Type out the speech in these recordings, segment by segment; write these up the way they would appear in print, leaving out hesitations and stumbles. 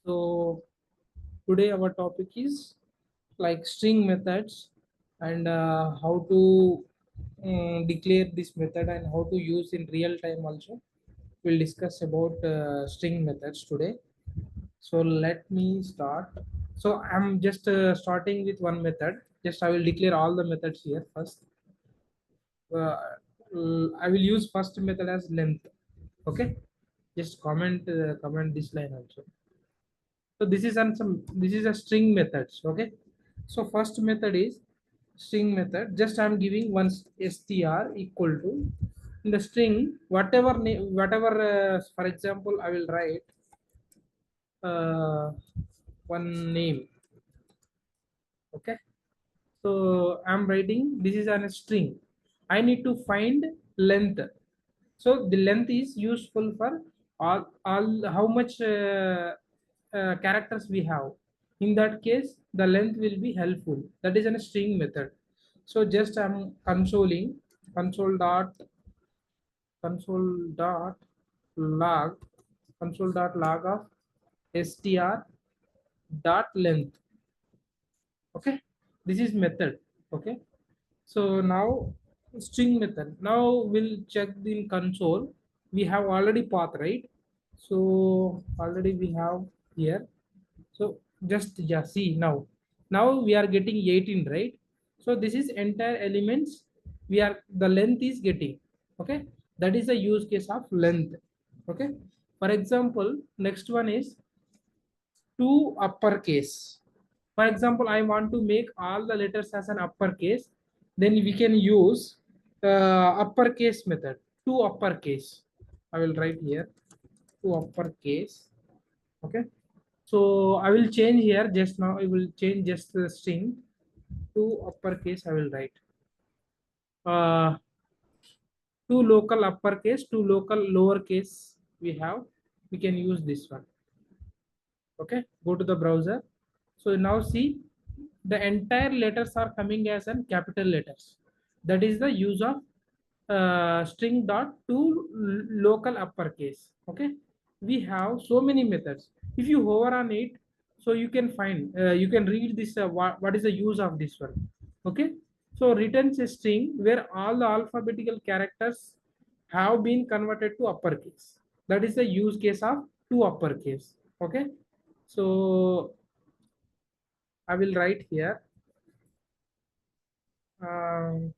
So today our topic is like string methods and how to declare this method and how to use in real time also. We'll discuss about string methods today. So let me start. So I'm just starting with one method. Just I will declare all the methods here first. Uh, I will use first method as length. Okay. Just comment this line also. So this is this is a string methods. Okay. So first method is string method. Just I'm giving one str equal to in the string whatever name whatever for example I will write uh, one name. Okay. So I'm writing this is on a string. I need to find length. So the length is useful for all how much characters we have. In that case, the length will be helpful. That is a string method. So just I'm consoling console dot log console.log of str dot length. Okay, this is method. Okay, so now string method. Now we'll check the console. We have already path, right? So already we have here. So just yeah, see now. Now we are getting 18, right? So this is entire elements. We are the length is getting. Okay, that is the use case of length. Okay. For example, next one is to uppercase. For example, I want to make all the letters as an uppercase, then we can use uppercase method. To uppercase, I will write here to uppercase. Okay, so I will change here just now. I will change just the string to uppercase. I will write to local uppercase to local lowercase. We can use this one. Okay, go to the browser. So now see the entire letters are coming as an capital letters. That is the use of string dot to local uppercase. Okay, we have so many methods. If you hover on it, so you can find you can read this what is the use of this one. Okay, so returns a string where all the alphabetical characters have been converted to uppercase. That is the use case of to uppercase. Okay, so I will write here. Um,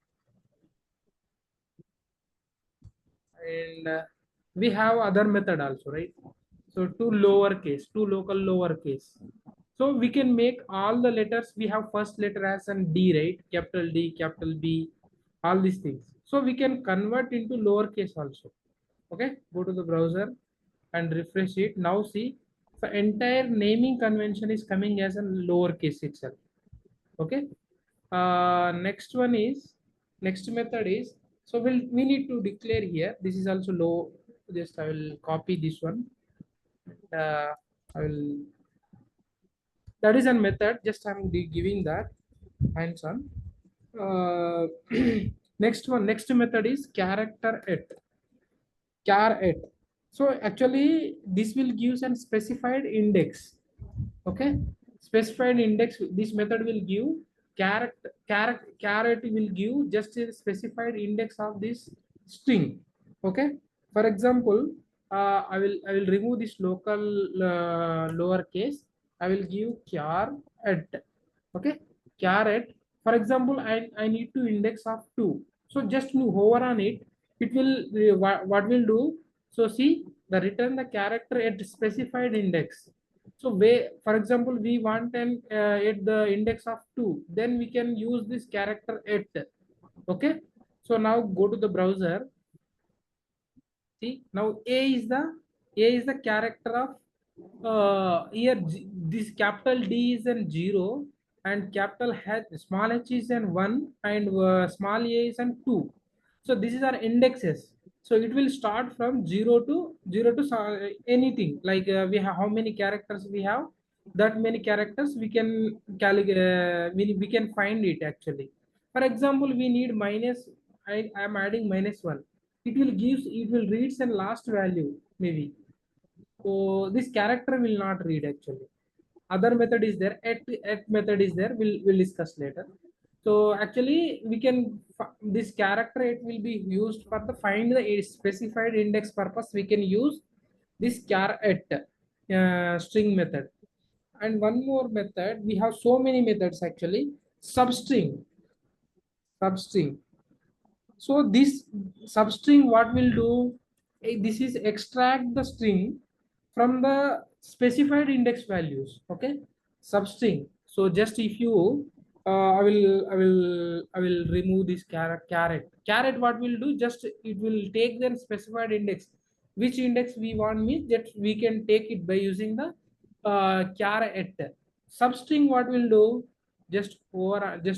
and we have other method also, right? So to lowercase, to local lowercase. So we can make all the letters. We have first letter as an D, right? Capital D, capital B, all these things. So we can convert into lowercase also. Okay, go to the browser and refresh it. Now see, the entire naming convention is coming as a lowercase itself. Okay, next one is next method is, so we need to declare here. This is also low. Just I will copy this one. I will, that is a method. Just I'm giving that hands on. uh, next method is character at char at. So actually this will give an specified index. Okay, specified index. This method will give caret will give just a specified index of this string. Okay, for example, I will remove this local lowercase. I will give char at. Okay, char at. For example, I need to index of 2. So just you hover on it. It will what will do. So see, the return the character at specified index. So for example, we want an at the index of 2, then we can use this character at. Okay, so now go to the browser. See, now A is the character of here. This capital D is an 0 and capital H, small h is an 1 and small a is an 2. So this is our indexes. So it will start from 0 to anything like we have how many characters we have, that many characters we can we can find it actually. For example, we need minus. I am adding -1. It will reads an last value maybe. So this character will not read actually. Other method is there. At method is there. We'll discuss later. So actually we can this character it will be used for the find the specified index purpose. We can use this char at string method. And one more method. We have so many methods actually. Substring. Substring. So this substring what will do, this is extract the string from the specified index values. Okay, substring. So just if you, I will remove this caret. What will do? Just it will take the specified index. Which index we want means that we can take it by using the caret. Substring what will do? Just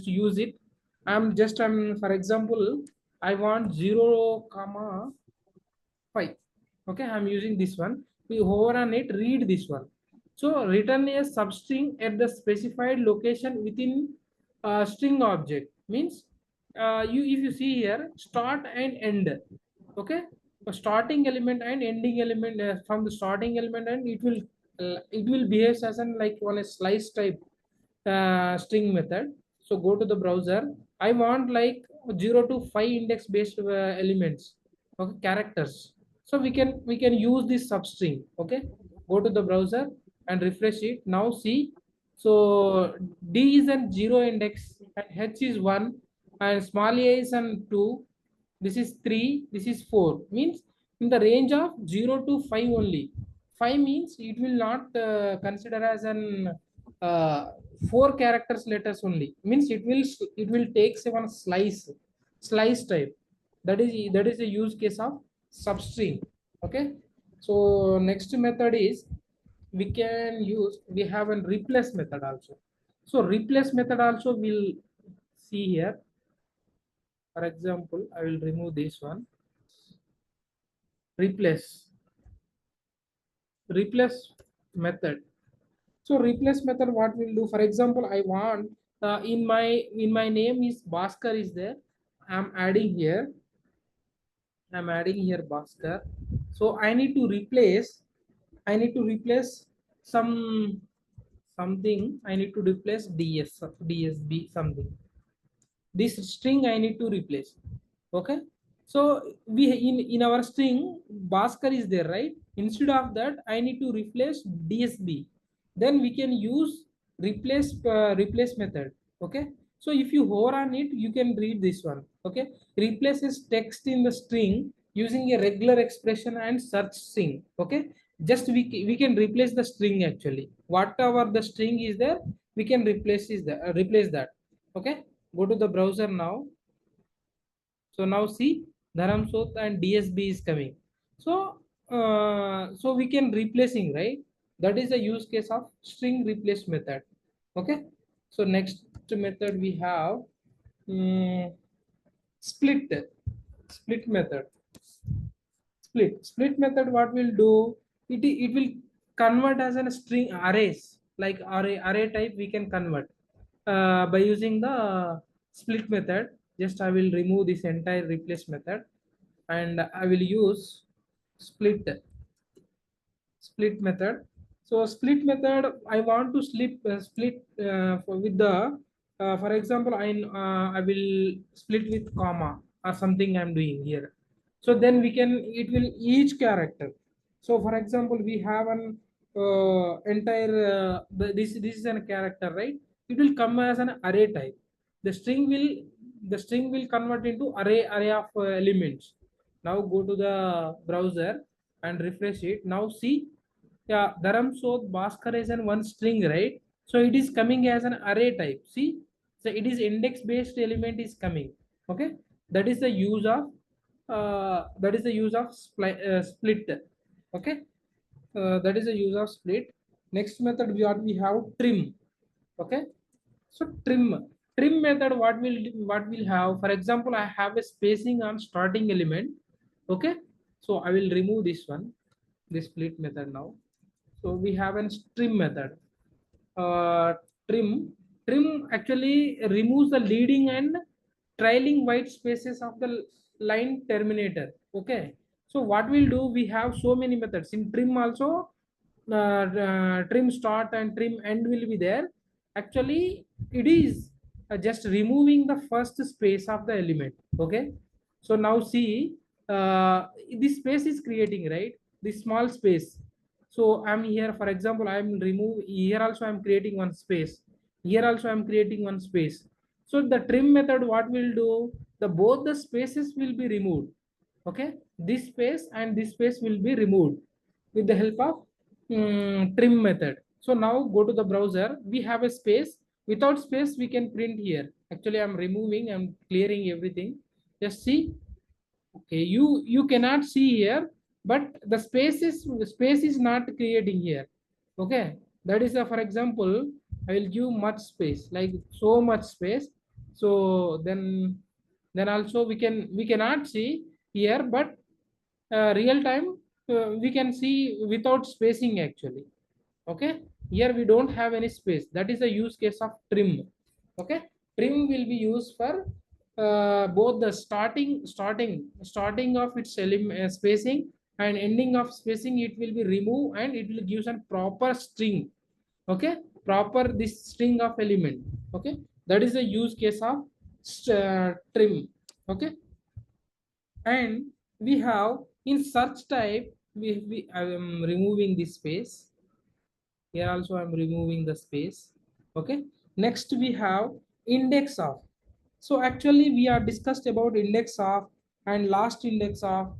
use it. I'm for example I want 0 comma 5. Okay, I'm using this one. We hover on it, read this one. So return a substring at the specified location within string object means you if you see here start and end. Okay, a starting element and ending element from the starting element, and it will behave as an like on a slice type string method. So go to the browser. I want like 0 to 5 index based elements, okay, characters. So we can use this substring. Okay, go to the browser and refresh it. Now see, so D is an 0 index and H is 1 and small a is an 2. This is 3, this is 4 means in the range of 0 to 5 only. 5 means it will not consider as an uh, 4 characters letters only means it will take say one slice type. That is the use case of substring. Okay, so next method is we have a replace method also. So replace method also we'll see here. For example, I will remove this one. Replace replace method. So replace method what we'll do, for example I want in my name is Bhaskar is there. i'm adding here I'm adding here Bhaskar. So I need to replace some something. I need to replace dsb something. This string I need to replace. Okay, so we in our string Bhaskar is there, right? Instead of that I need to replace dsb. Then we can use replace method. Okay, so if you hover on it you can read this one. Okay, replaces text in the string using a regular expression and search string. Okay, just we can replace the string actually. Whatever the string is there, we can replace that. Okay, go to the browser now. So now see, dharam sot and dsb is coming. So we can replacing, right? That is the use case of string replace method. Okay, so next method we have mm, split split method. Split method what will do, it will convert as a string arrays, like array type we can convert by using the split method. Just I will remove this entire replace method and I will use split split method. So split method, I want to split with the for example I will split with comma or something I'm doing here. So then we can, it will each character. So for example we have an entire this is a character, right? It will come as an array type. The string will convert into array of elements. Now go to the browser and refresh it. Now see, yeah, dharam sod Bhaskar is an one string, right? So it is coming as an array type. See, so it is index based element is coming. Okay, that is the use of split. Okay, that is the use of split. Next method we have trim. Okay, so trim method what will have, for example I have a spacing on starting element. Okay, so I will remove this one, this split method now. So we have a trim method. uh, trim actually removes the leading and trailing white spaces of the line terminator. Okay, So what we'll do, we have so many methods in trim also. Trim start and trim end will be there. Actually it is just removing the first space of the element. Okay, so now see, this space is creating, right, this small space. So I'm here, for example, I'm remove here also, I'm creating one space, here also I'm creating one space. So the trim method, what will do, the both the spaces will be removed. Okay, this space and this space will be removed with the help of trim method. So now go to the browser, we have a space, without space we can print here. Actually I'm removing, I'm clearing everything. Just see. Okay, you cannot see here, but the space is not creating here. Okay, that is for example, I will give much space, like so much space. So then also we cannot see here, but real time we can see without spacing actually. Okay, here we don't have any space, that is a use case of trim. Okay, trim will be used for both the starting of its spacing and ending of spacing, it will be removed and it will give some proper string. Okay, proper this string of element. Okay, that is the use case of trim. Okay, and we have in search type, we I am removing this space. Here also I'm removing the space. Okay, next we have index of. So actually we are discussed about index of and last index of.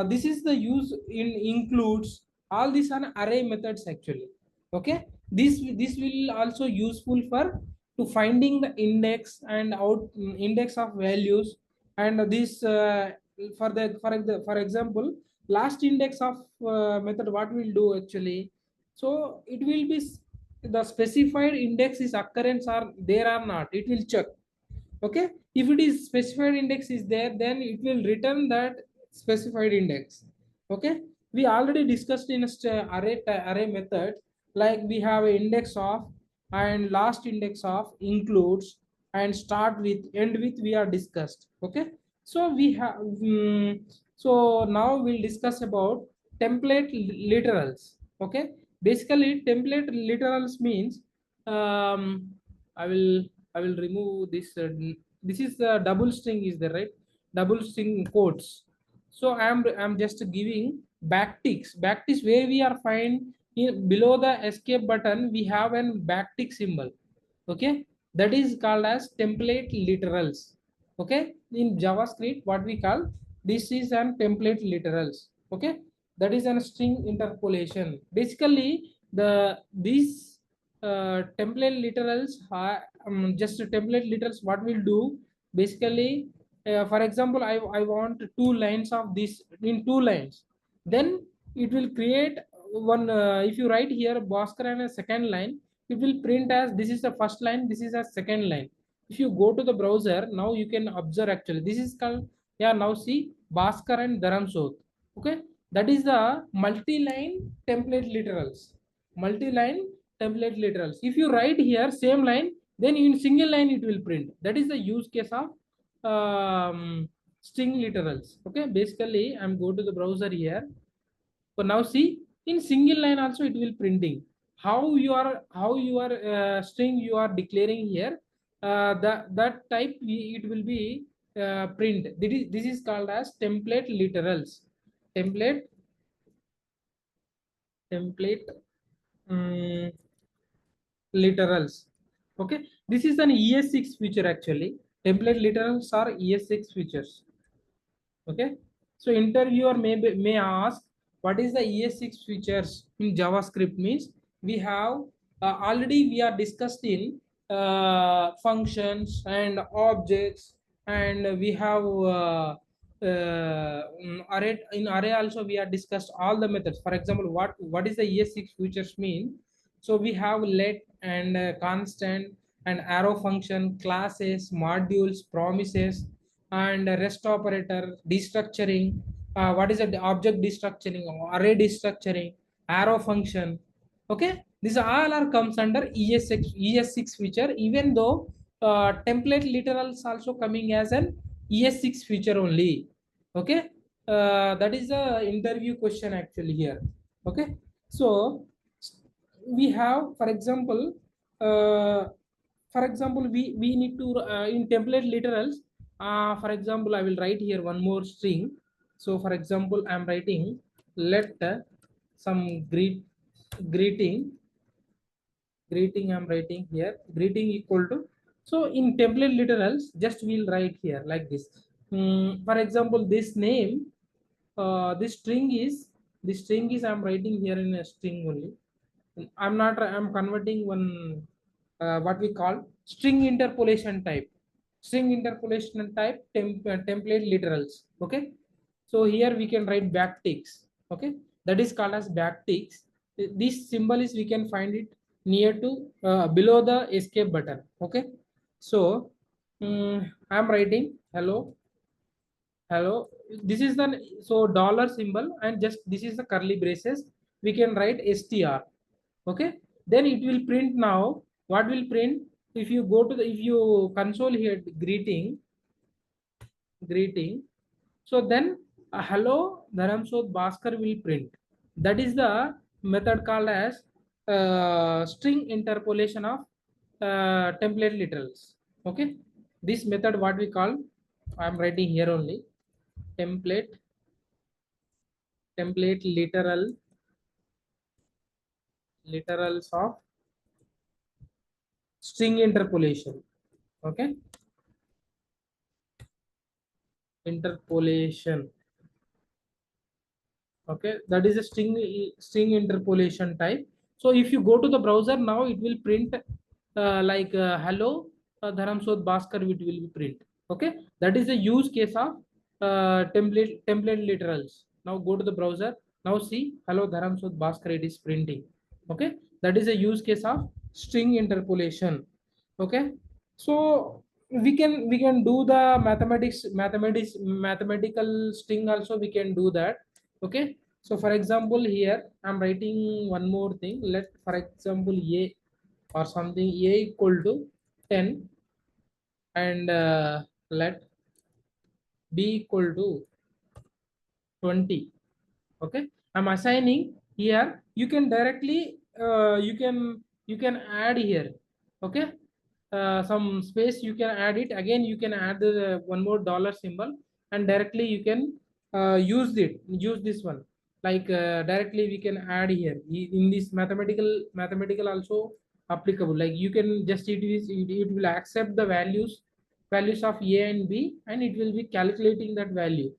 This is the use in includes all these are array methods actually. Okay, this will also useful for to finding the index and out index of values. And this for example, last index of method, what we'll do actually, so it will be the specified index is occurrence or there or not, it will check. Okay, if it is specified index is there, then it will return that specified index. Okay, we already discussed in a array method, like we have an index of and last index of includes and start with end with, we are discussed. Okay, so we have so now we'll discuss about template literals. Okay, basically template literals means, um i will I will remove this. This is the double string is there, right? Double string quotes. So I'm just giving backticks. Backticks where we are find in below the escape button, we have an backtick symbol. Okay, that is called as template literals. Okay, in JavaScript, what we call this is an template literals. Okay, that is a string interpolation. Basically, the these template literals are just template literals. What we'll do basically, for example, I want two lines of this in two lines, then it will create one. If you write here Bhaskar and a second line, it will print as this is the first line, this is a second line. If you go to the browser now, you can observe actually this is called, yeah, now see Bhaskar and Dharamsod. Okay, that is the multi-line template literals. Multi-line template literals. If you write here same line, then in single line it will print. That is the use case of string literals. Okay, basically I'm go to the browser here. So now see, in single line also it will printing. How you are string you are declaring here, that type it will be print. This is called as template literals. Template template um, literals. Okay, this is an ES6 feature actually. Template literals are ES6 features. Okay, so interviewer may ask what is the ES6 features in JavaScript means. We have already we are discussed in functions and objects, and we have array. In array also we are discussed all the methods. For example, what is the ES6 features mean? So we have let and constant and arrow function, classes, modules, promises, and rest operator, destructuring. What is the object destructuring, array destructuring, arrow function. Okay, these all are comes under ES6 feature. Even though template literals also coming as an ES6 feature only. Okay, That is a interview question actually here. Okay, so we have, uh, for example, we need to in template literals. For example, I will write here one more string. So for example, I'm writing let some greeting. I'm writing here greeting equal to. So in template literals, just we'll write here like this. For example, this name, this string is, I'm writing here in a string only. I'm converting one, what we call string interpolation type. String interpolation type template literals. Okay, so here we can write backticks. Okay, that is called as backticks. This symbol is, we can find it near to, below the escape button. Okay, so I'm writing hello. This is the, so dollar symbol, and just this is the curly braces. We can write str. Okay, then it will print. Now what will print? If you go to the, if you console here greeting, so then hello Dharamsod Bhaskar will print. That is the method called as string interpolation of template literals. Okay, this method what we call, I'm writing here only, template literals of string interpolation. Okay, interpolation. Okay, that is a string interpolation type. So if you go to the browser now, it will print like hello Dharamsod Bhaskar, it will be print. Okay, that is the use case of template literals. Now go to the browser. Now see hello Dharamsod Bhaskar, it is printing. Okay, that is a use case of string interpolation. Okay, so we can do the mathematical string also, we can do that. Okay, so for example, here I'm writing one more thing. Let, for example, a or something, a equal to 10, and let b equal to 20. Okay, I'm assigning here. You can directly, you can add here. Okay, some space you can add it again. You can add the one more dollar symbol, and directly you can use this one. Like directly we can add here in this mathematical also applicable. Like you can just, it will accept the values of a and b, and it will be calculating that value.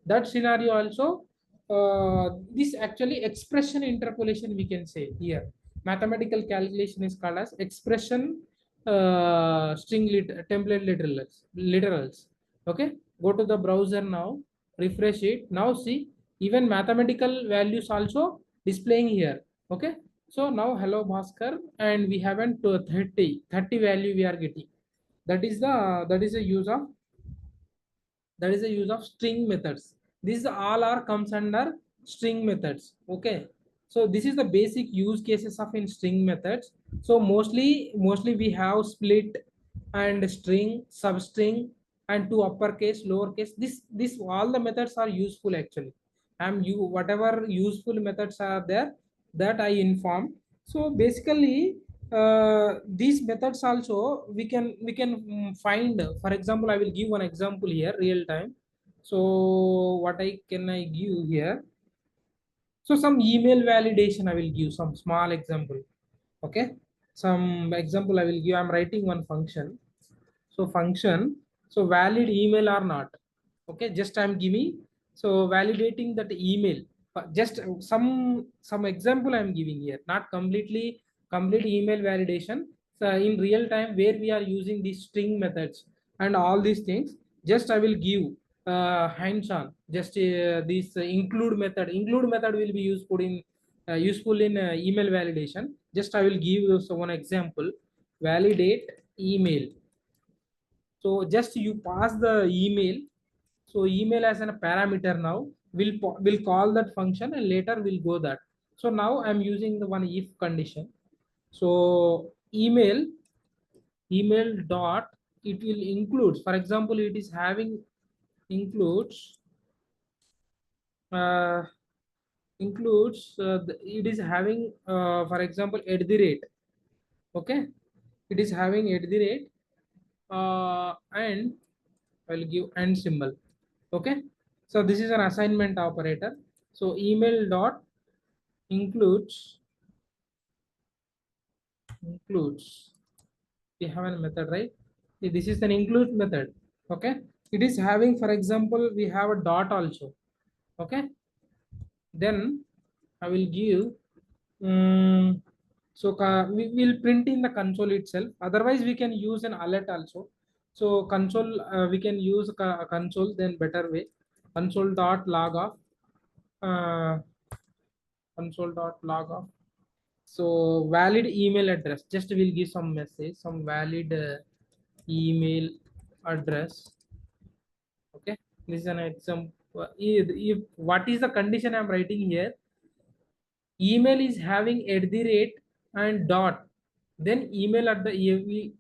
That scenario also, this actually expression interpolation we can say here. Mathematical calculation is called as expression template literals. Okay, go to the browser now, refresh it. Now see, even mathematical values also displaying here. Okay, so now hello Bhaskar, and we haven't to 30 value we are getting. That is the use of, string methods. These all are comes under string methods. Okay, so this is the basic use cases of in string methods. So mostly we have split and string, substring, and two uppercase, lowercase. This all the methods are useful actually. You whatever useful methods are there, that I inform. So basically, these methods also we can find. For example, I will give one example here, real time. So what I give here? So some email validation I will give some small example. Okay, some example I will give. I'm writing one function. So function, so valid email or not. Okay, just I'm giving, so validating that email. Just some example I'm giving here, not complete email validation. So in real time, where we are using these string methods and all these things, just I will give hands on. Just this include method will be useful in email validation. Just I will give you one example. Validate email. So just you pass the email. So email as a parameter. Now will call that function, and later we'll go that. So now I'm using the one if condition. So email dot, it will includes, for example, it is having includes uh, includes it is having for example at the rate. Okay, it is having at the rate and I'll give and symbol. Okay, so this is an assignment operator. So email dot includes we have a method, right? This is an include method. Okay, it is having, for example, we have a dot also. Okay, then I will give we will print in the console itself. Otherwise we can use an alert also. So console, we can use a console, then better way, console dot log off, uh, console dot log off. So valid email address, just will give some message, some valid email address. Okay, this is an example. If what is the condition I'm writing here, email is having at the rate and dot, then email at the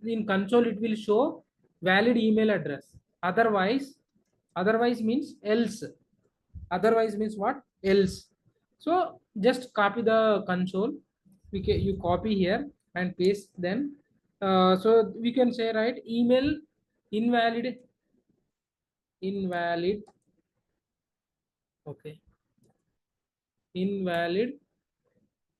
in console it will show valid email address. Otherwise means else. Otherwise means what? Else. So just copy the console. You copy here and paste, then so we can say, right, email invalid. Okay, invalid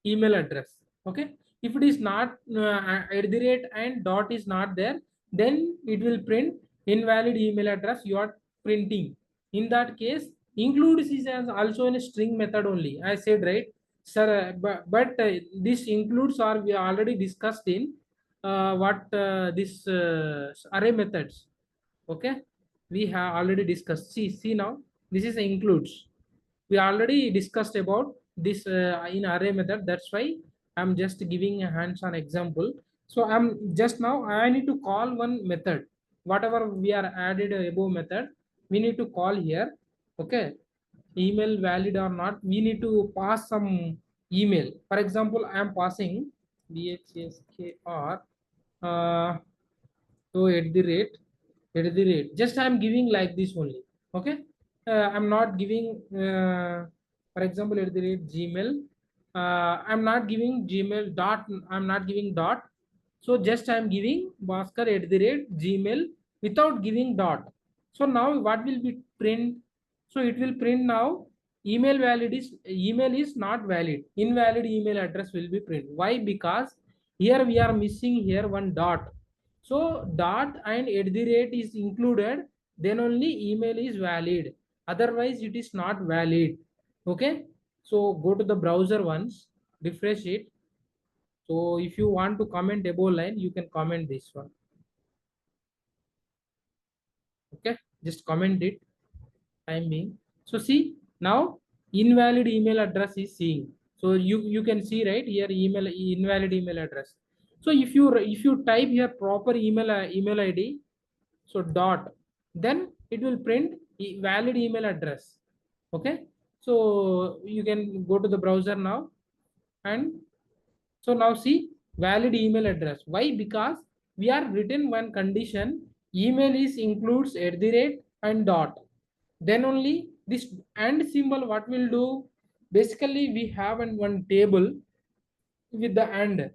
email address. Okay, if it is not at the rate and dot is not there, then it will print invalid email address you are printing. In that case, includes is as also in a string method only, I said, right, sir. But this includes are we already discussed in what this array methods. Okay, we have already discussed. See now, this is includes. We already discussed about this in array method. That's why I'm just giving a hands-on example. So I'm just now I need to call one method. Whatever we are added above method, we need to call here. Okay, email valid or not, we need to pass some email. For example, I am passing bhskr uh, so at the rate, just I'm giving like this only. Okay, I'm not giving for example at the rate gmail. I'm not giving gmail dot, I'm not giving dot. So just I'm giving Bhaskar at the rate gmail without giving dot. So now what will be print? So it will print now email is not valid, invalid email address will be print. Why? Because here we are missing here one dot. So dot and at the rate is included, then only email is valid. Otherwise it is not valid. Okay, so go to the browser once, refresh it. So if you want to comment above line, you can comment this one. Okay, just comment it, time being. So see now, invalid email address is seeing. So you can see right here, email invalid email address. So if you type here proper email id, so dot, then it will print valid email address. Okay, so you can go to the browser now, and so now see valid email address. Why? Because we are written one condition, email is includes at the rate and dot, then only this and symbol what will do. Basically we have one table with the and.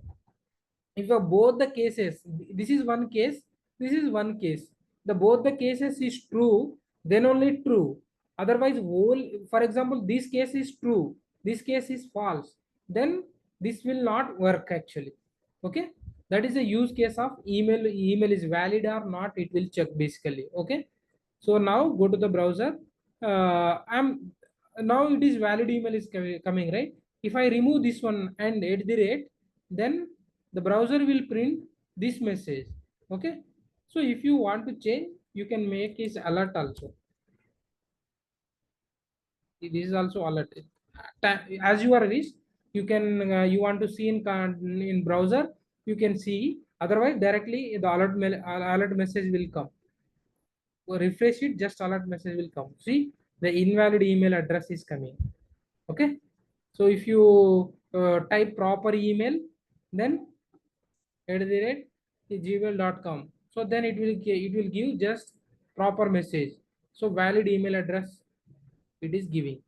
If both the cases, this is one case, this is one case, the both the cases is true, then only true. Otherwise whole, for example, this case is true, this case is false, then this will not work actually. Okay, that is a use case of email is valid or not, it will check basically. Okay, so now go to the browser. I'm now it is valid email is coming, right? If I remove this one and at the rate, then the browser will print this message. Okay, so if you want to change, you can make is alert also. This is also alert. As you are rich, you can you want to see in browser, you can see. Otherwise directly the alert message will come. Refresh it, just alert message will come. See, the invalid email address is coming. Okay, so if you type proper email, then at the rate gmail.com, so then it will give just proper message. So valid email address it is giving.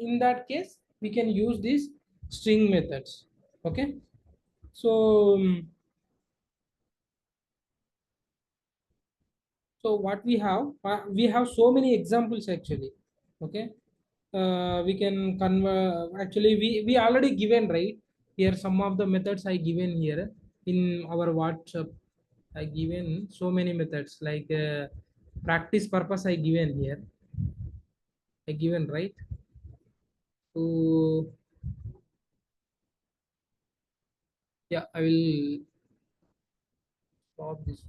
in that case we can use these string methods. Okay, so so what we have so many examples actually. Okay, we can convert, actually we already given right here some of the methods I given here in our WhatsApp. I given so many methods like practice purpose I given here. I given right. So yeah, I will stop this.